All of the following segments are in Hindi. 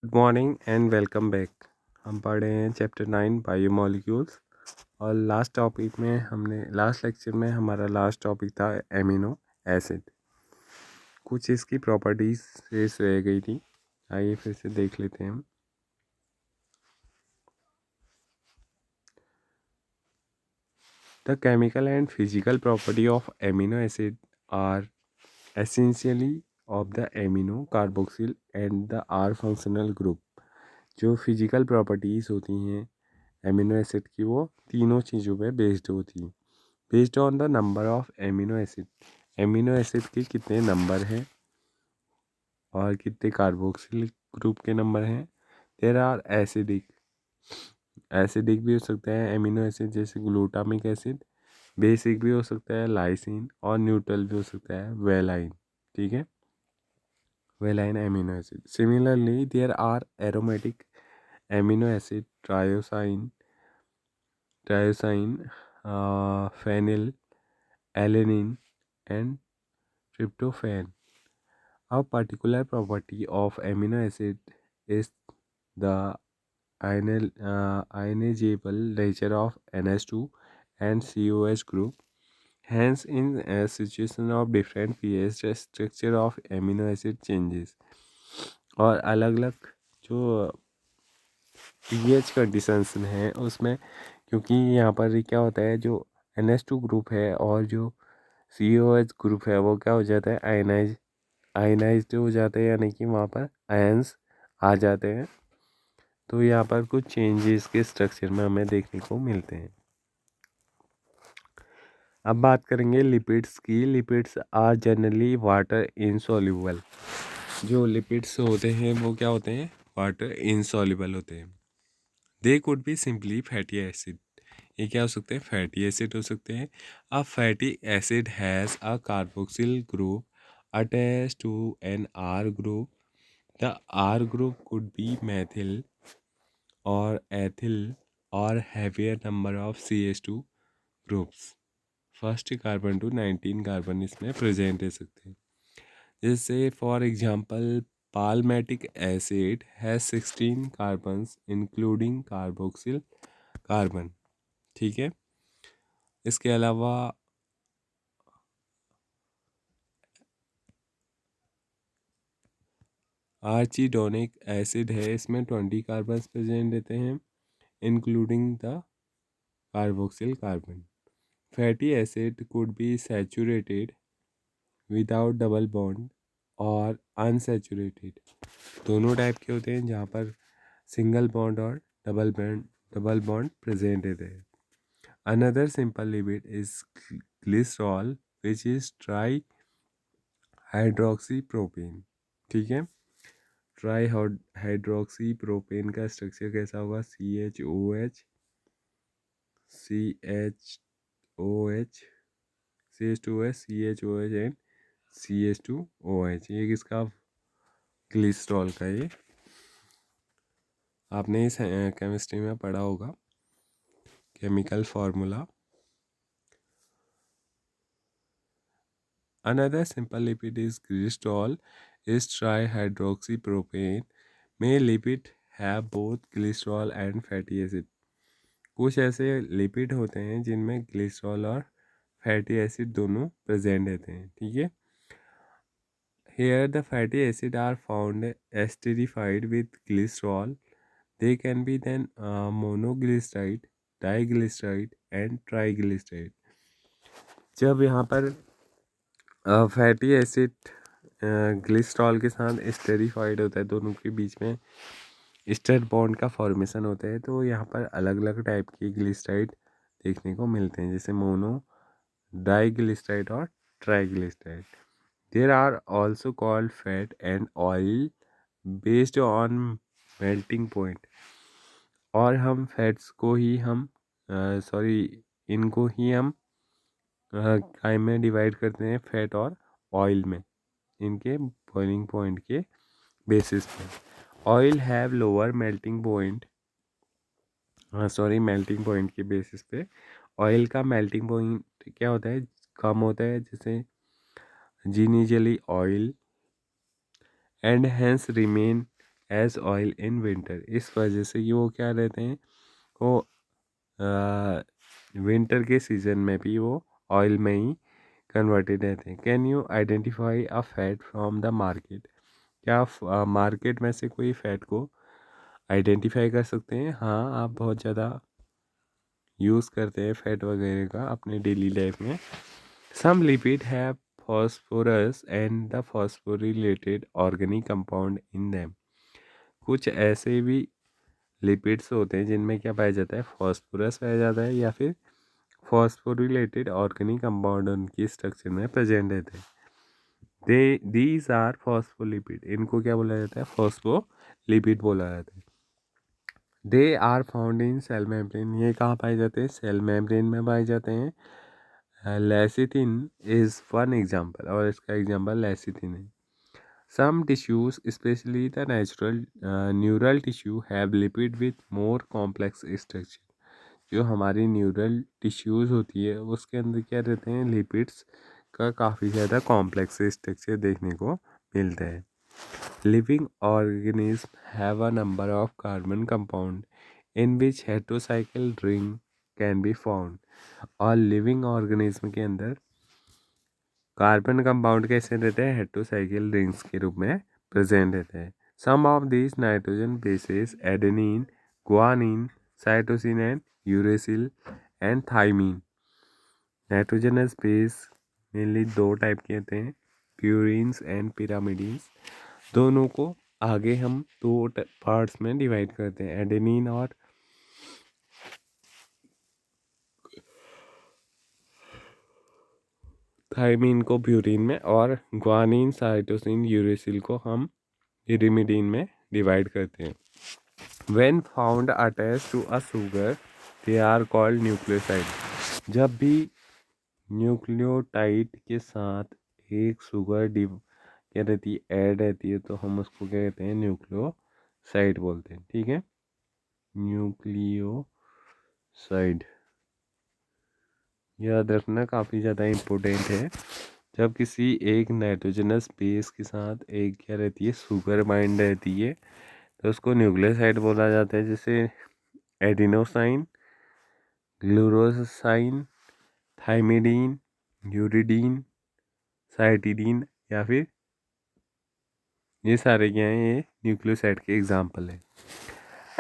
Good morning and welcome back. हम पढ़ रहे हैं चैप्टर 9 बायोमोलिक्यूल्स। और लास्ट लेक्चर में हमारा लास्ट टॉपिक था एमिनो एसिड। कुछ इसकी प्रॉपर्टीज शेष रह गई थी, आइए फिर से देख लेते हैं हम। The chemical and physical property of amino acid are essentially of the amino carboxyl and the R functional group. जो फिजिकल प्रॉपर्टीज़ होती हैं एमिनो एसिड की, वो तीनों चीज़ों पे बेस्ड होती हैं। Based on the number of amino acid के कितने नंबर हैं और कितने कार्बोक्सिल ग्रुप के नंबर हैं। देयर आर एसिडिक भी हो सकता है एमिनो एसिड, जैसे ग्लूटामिक एसिड। बेसिक भी हो सकता है लाइसिन, और न्यूट्रल भी हो सकता है वेलाइन। ठीक है, valine amino acid. Similarly there are aromatic amino acid, tyrosine, phenylalanine and tryptophan. A particular property of amino acid is the ionizable nature of NH2 and COH group. Hence, in a situation of different pH, the structure of amino acid changes. और अलग अलग जो pH कंडीशंस हैं उसमें, क्योंकि यहाँ पर क्या होता है, जो NH2 ग्रुप है और जो COH ग्रुप है वो क्या हो जाता है, आयनाइज्ड हो जाते हैं, यानी कि वहाँ पर आयंस आ जाते हैं। तो यहाँ पर कुछ चेंजेस के स्ट्रक्चर में हमें देखने को मिलते हैं। अब बात करेंगे लिपिड्स की। Lipids are generally water insoluble. जो लिपिड्स होते हैं वो क्या होते हैं, वाटर इनसॉल्युबल होते हैं। They could be simply fatty acid. ये क्या हो सकते हैं, फैटी एसिड हो सकते हैं। A fatty acid has a carboxyl group attached to an R group. The R group could be methyl or ethyl or heavier number of CH2 groups. First carbon to 19 carbon इसमें प्रेजेंट रह सकते हैं। जैसे for example palmitic acid has 16 carbons including carboxyl carbon. ठीक है, इसके अलावा आर्चिडोनिक एसिड है, इसमें 20 कार्बन्स प्रेजेंट रहते हैं including the carboxyl carbon. Fatty acid could be saturated without double bond और अनसैचुरेटेड। दोनों टाइप के होते हैं जहाँ पर सिंगल बॉन्ड और डबल बॉन्ड प्रेजेंट रहते हैं। Another simple lipid is glycerol which is try hydroxy propane. ठीक है, ट्राई हाइड्रोक्सी प्रोपेन का स्ट्रक्चर कैसा होगा, CHOH CHOH CH2OH CHOH and CH2OH। ये किसका, ग्लिसरॉल का। ये आपने इस केमिस्ट्री में पढ़ा होगा, chemical formula. Another simple lipid is glycerol is trihydroxypropane. में lipid have both glycerol and fatty acid. कुछ ऐसे लिपिड होते हैं जिनमें ग्लिसरॉल और फैटी एसिड दोनों प्रेजेंट रहते हैं। ठीक है, here the fatty acid are found esterified with glycerol. They can be then monoglyceride, diglyceride and triglyceride. जब यहाँ पर फैटी एसिड ग्लिसरॉल के साथ एस्टेरिफाइड होता है, दोनों के बीच में स्टेट बॉन्ड का फॉर्मेशन होता है, तो यहाँ पर अलग अलग टाइप की ग्लिसराइड देखने को मिलते हैं, जैसे मोनो, डाइग्लिसराइड और triglyceride. There are also called fat and oil based on melting point. और हम फैट्स को ही हम इनको ही हम काय में डिवाइड करते हैं, फैट और ऑयल में, इनके बॉइलिंग पॉइंट के बेसिस पे। Oil have lower melting point, melting point के बेसिस पे ऑयल का मेल्टिंग पॉइंट क्या होता है, कम होता है, जैसे gingelly oil, and hence remain as oil in winter. इस वजह से कि वो क्या रहते हैं, वो विंटर के सीज़न में भी वो ऑयल में ही कन्वर्टेड रहते हैं। Can you identify a fat from the market? क्या आप मार्केट में से कोई फैट को आइडेंटिफाई कर सकते हैं? हाँ, आप बहुत ज़्यादा यूज़ करते हैं फैट वगैरह का अपने डेली लाइफ में। Some lipid have phosphorus and the phosphorylated organic compound in them. कुछ ऐसे भी लिपिड्स होते हैं जिनमें क्या पाया जाता है, फॉस्फोरस पाया जाता है या फिर फॉस्फोरिलेटेड ऑर्गेनिक कंपाउंड उनकी स्ट्रक्चर में प्रेजेंट रहते हैं। These are phospholipid. इनको क्या बोला जाता है, फॉस्फोलिपिड बोला जाता है। They are found in cell membrane. ये कहाँ पाए जाते हैं, सेल मेम्ब्रेन में पाए जाते हैं। लेसिथिन इज वन एग्जाम्पल, और इसका एग्जाम्पल लेसिथिन है। Some tissues specially the natural neural tissue have lipid with more complex structure. जो हमारी न्यूरल टिश्यूज़ होती है उसके अंदर क्या रहते हैं, लिपिड्स का काफ़ी ज़्यादा कॉम्प्लेक्स स्ट्रक्चर देखने को मिलता है। Living organism have a number of carbon compound in which heterocycle ring can be found. और लिविंग ऑर्गेनिज्म के अंदर कार्बन कंपाउंड कैसे रहते हैं, हेटेरोसाइकिल रिंग्स के रूप में प्रेजेंट रहते हैं। Some of this nitrogen bases adenine, guanine, cytosine and uracil and thymine. Nitrogenous base mainly दो टाइप के होते हैं, प्यूरिन्स एंड पिरामिडीन्स। दोनों को आगे हम दो पार्ट्स में डिवाइड करते हैं, एडेनिन और थाइमीन को प्यूरिन में, और ग्वानिन, साइटोसिन, यूरेसिल को हम पिरिमिडीन में डिवाइड करते हैं। When found attached to a sugar, they are called nucleoside. जब भी न्यूक्लियोटाइड के साथ एक शुगर क्या रहती है, ऐड रहती है, तो हम उसको क्या कहते हैं, न्यूक्लियोसाइड बोलते हैं। ठीक है, न्यूक्लियोसाइड याद रखना, काफ़ी ज़्यादा इम्पोर्टेंट है। जब किसी एक नाइट्रोजनस बेस के साथ एक क्या रहती है, शुगर बाइंड रहती है, तो उसको न्यूक्लियोसाइड बोला जाता है। जैसे एडिनोसाइन, ग्लूरोसाइन, थाइमिडीन, यूरिडीन, साइटिडीन, या फिर ये सारे क्या हैं, ये न्यूक्लियोसाइड के एग्जाम्पल है।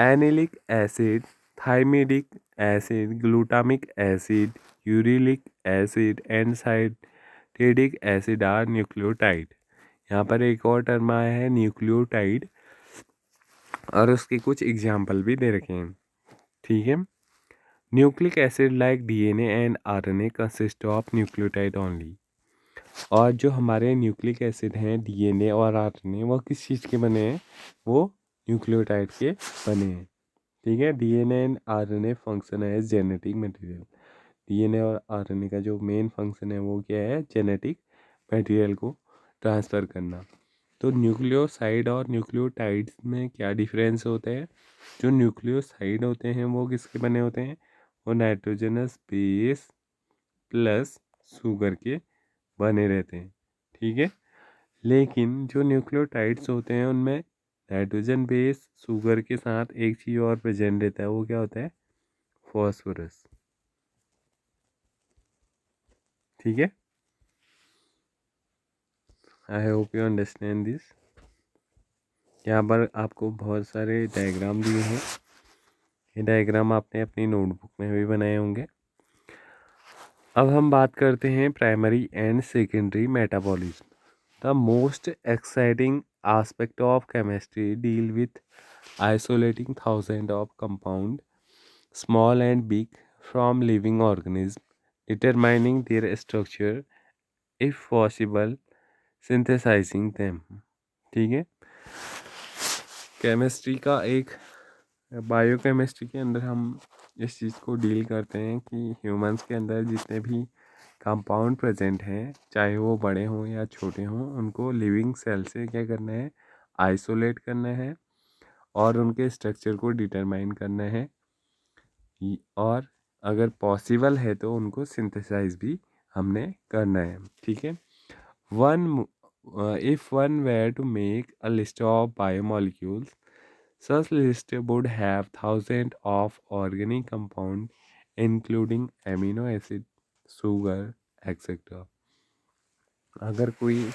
Adenylic acid, thymidylic acid, glutamic acid, uridylic acid and cytidylic acid are nucleotide. यहाँ पर एक और टर्म आया है न्यूक्लियोटाइड, और उसके कुछ एग्जाम्पल भी दे रखे हैं। ठीक है, nucleic acid like DNA and RNA consist of nucleotide only. और जो हमारे न्यूक्लिक एसिड हैं, डीएनए और आरएनए, वो किस चीज़ के बने हैं, वो न्यूक्लियोटाइड के बने हैं। ठीक है, डीएनए एंड आरएनए फंक्शन है जेनेटिक मटेरियल। डीएनए और आरएनए का जो मेन फंक्शन है वो क्या है, जेनेटिक मटेरियल को ट्रांसफ़र करना। तो न्यूक्लियोसाइड और न्यूक्लियोटाइड्स में क्या डिफरेंस होता है? जो न्यूक्लियोसाइड होते हैं वो किसके बने होते हैं, वो नाइट्रोजनस बेस प्लस शुगर के बने रहते हैं। ठीक है, लेकिन जो न्यूक्लियोटाइड्स होते हैं उनमें नाइट्रोजन बेस शुगर के साथ एक चीज़ और प्रेजेंट रहता है, वो क्या होता है, फॉस्फोरस। ठीक है, I hope you understand this. यहाँ पर आपको बहुत सारे डायग्राम दिए हैं, ये डायग्राम आपने अपनी नोटबुक में भी बनाए होंगे। अब हम बात करते हैं primary and secondary metabolism. The most exciting aspect of chemistry deal with isolating thousands of compound, small and big, from living organisms, determining their structure, if possible, synthesizing them. ठीक है, केमिस्ट्री का एक बायोकेमिस्ट्री के अंदर हम इस चीज़ को डील करते हैं कि ह्यूमंस के अंदर जितने भी कंपाउंड प्रेजेंट हैं, चाहे वो बड़े हों या छोटे हों, उनको लिविंग सेल से क्या करना है, आइसोलेट करना है, और उनके स्ट्रक्चर को डिटरमाइन करना है, और अगर पॉसिबल है तो उनको सिंथेसाइज भी हमने करना है। ठीक है, one if one were to make a list of biomolecules, such list would have thousands of organic compounds, including amino acid, sugar, etc. अगर कोई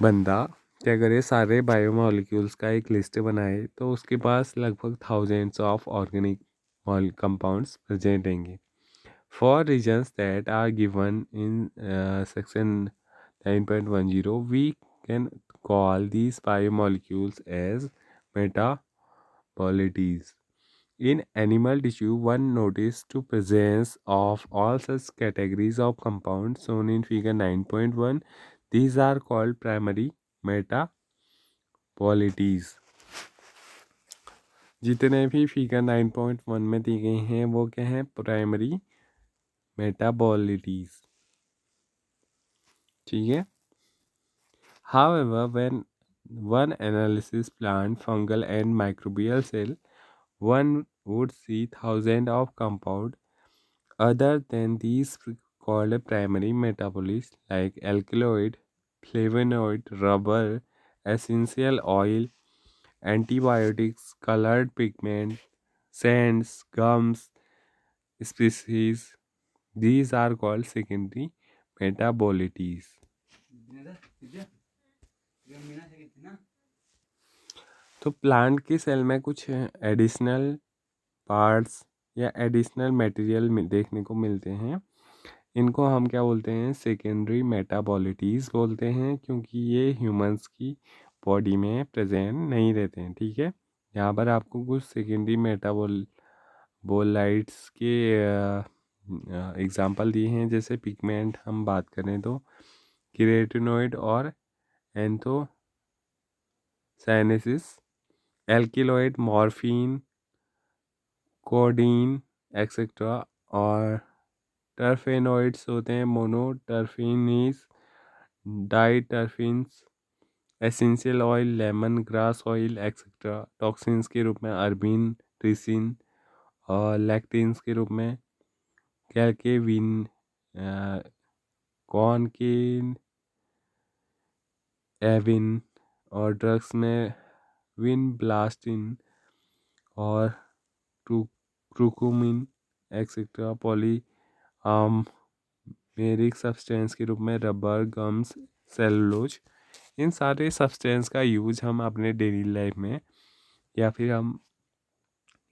बंदा क्या करे, सारे बायोमोलिक्यूल्स का एक लिस्ट बनाए, तो उसके पास लगभग thousands of organic compounds present रहेंगे. For reasons that are given in section 9.10, we can call these biomolecules as metabolites. In animal tissue, one noticed the presence of all such categories of compounds shown in figure 9.1. These are called primary metabolites. जितने भी फिगर 9.1 में दी गई हैं वो क्या हैं, प्राइमरी मेटाबॉलिटीज. ठीक है. However, when one analyzes plant, fungal and microbial cell, one would see thousands of compounds other than these called primary metabolites like alkaloid, flavonoid, rubber, essential oil, antibiotics, colored pigment, scents, gums, species. These are called secondary metabolites. तो प्लांट की सेल में कुछ एडिशनल पार्ट्स या एडिशनल मटेरियल देखने को मिलते हैं. इनको हम क्या बोलते हैं, सेकेंडरी मेटाबॉलिटीज़ बोलते हैं, क्योंकि ये ह्यूमंस की बॉडी में प्रेजेंट नहीं रहते हैं. ठीक है. यहाँ पर आपको कुछ सेकेंडरी मेटाबोलाइट्स के एग्जांपल दिए हैं. जैसे पिगमेंट हम बात करें तो केराटिनॉइड और anthocyanins, alkaloid morphine, codeine etcetera, और टर्फेनॉइड्स होते हैं monoterpenes, diterpenes, essential oil lemon grass oil etcetera. Toxins के रूप में अर्बिन, ट्रिसिन, और लैक्टिन्स के रूप में कैल्केविन, कॉनकिन, एविन, और ड्रग्स में विनब्लास्टिन और क्रूकुमिन एक्सेट्रा. मेरिक सब्सटेंस के रूप में रबर, गम्स, सेलुलोज. इन सारे सब्सटेंस का यूज हम अपने डेली लाइफ में या फिर हम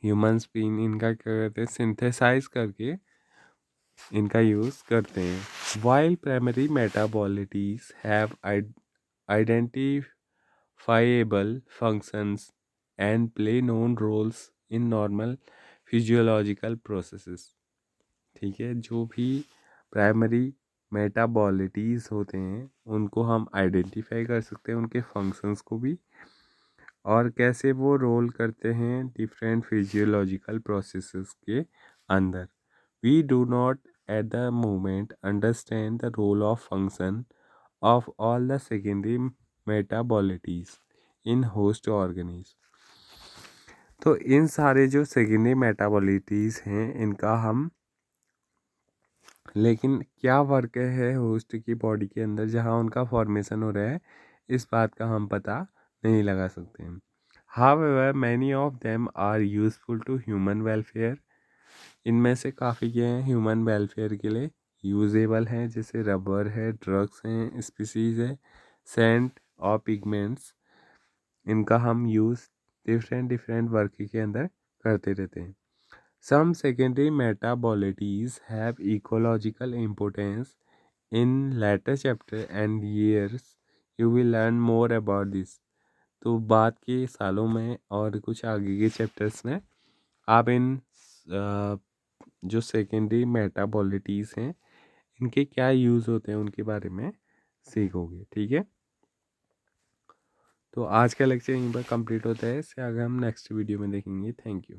ह्यूमंस भी इनका क्या करते हैं, सिंथेसाइज करके इनका यूज़ करते हैं. While primary metabolites have identifiable functions and play known roles in normal physiological processes. ठीक है. जो भी प्राइमरी मेटाबॉलिटीज़ होते हैं उनको हम आइडेंटिफाई कर सकते हैं, उनके फंक्शंस को भी, और कैसे वो रोल करते हैं डिफरेंट फिजियोलॉजिकल प्रोसेसेस के अंदर. We do not at the moment understand the role of function of all the secondary metabolites in host organism. तो इन सारे जो सेकेंडरी मेटाबॉलिटीज़ हैं इनका हम, लेकिन क्या वर्क है होस्ट की बॉडी के अंदर जहाँ उनका फॉर्मेशन हो रहा है, इस बात का हम पता नहीं लगा सकते हैं. However, many of them are useful to human welfare. इनमें से काफ़ी ये हैं ह्यूमन वेलफेयर के लिए यूजेबल हैं. जैसे रबर है, ड्रग्स हैं, स्पीसीज है, सेंट और पिगमेंट्स. इनका हम यूज़ डिफरेंट वर्क के अंदर करते रहते हैं. Some secondary metabolites have ecological importance. In later chapter and years, you will learn more about this. तो बाद के सालों में और कुछ आगे के चैप्टर्स में आप इन जो सेकेंडरी मेटाबॉलिटीज़ हैं इनके क्या यूज़ होते हैं उनके बारे में सीखोगे. ठीक है. तो आज का लेक्चर यहीं पर कंप्लीट होता है. इससे आगे हम नेक्स्ट वीडियो में देखेंगे. Thank you.